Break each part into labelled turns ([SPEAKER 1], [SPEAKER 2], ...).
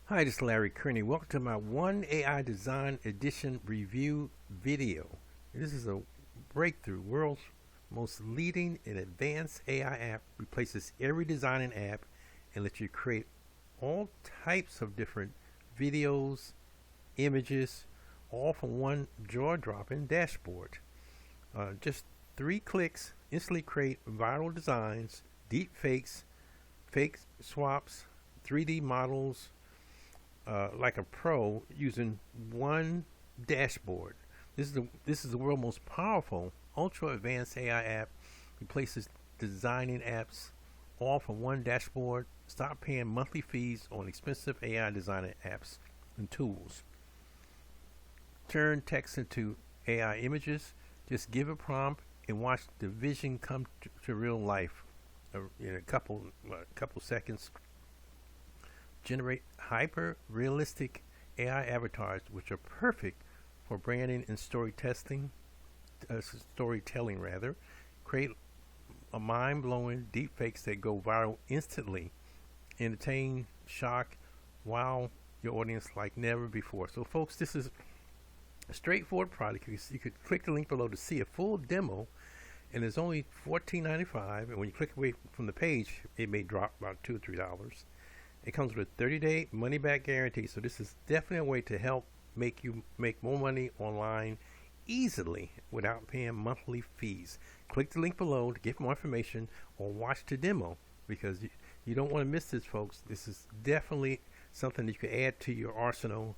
[SPEAKER 1] Hi, this is Larry Kearney. Welcome to my OneAI Design Edition review video. This is a breakthrough. World's most leading and advanced AI app replaces every designing app and lets you create all types of different videos, images, all from one jaw-dropping dashboard. Just 3 clicks, instantly create viral designs, deepfakes, fake swaps, 3D models, like a pro using one dashboard. This is the world's most powerful, ultra advanced AI app. Replaces designing apps all from one dashboard. Stop paying monthly fees on expensive AI designer apps and tools. Turn text into AI images. Just give a prompt and watch the vision come to real life in a couple seconds. Generate hyper realistic AI avatars which are perfect for branding and storytelling. Create a mind-blowing deepfakes that go viral instantly. Entertain, shock, wow your audience like never before. So folks, this is a straightforward product. You could click the link below to see a full demo, and it's only $14.95, and when you click away from the page it may drop about $2 or $3. It comes with a 30-day money-back guarantee, so this is definitely a way to help make you make more money online easily without paying monthly fees. Click the link below to get more information or watch the demo, because you don't want to miss this, folks. This is definitely something that you can add to your arsenal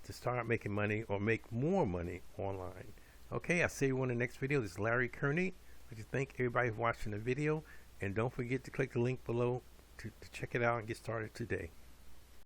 [SPEAKER 1] to start making money or make more money online. Okay, I'll see you on the next video. This is Larry Kearney. I just thank everybody for watching the video, and don't forget to click the link below to check it out and get started today.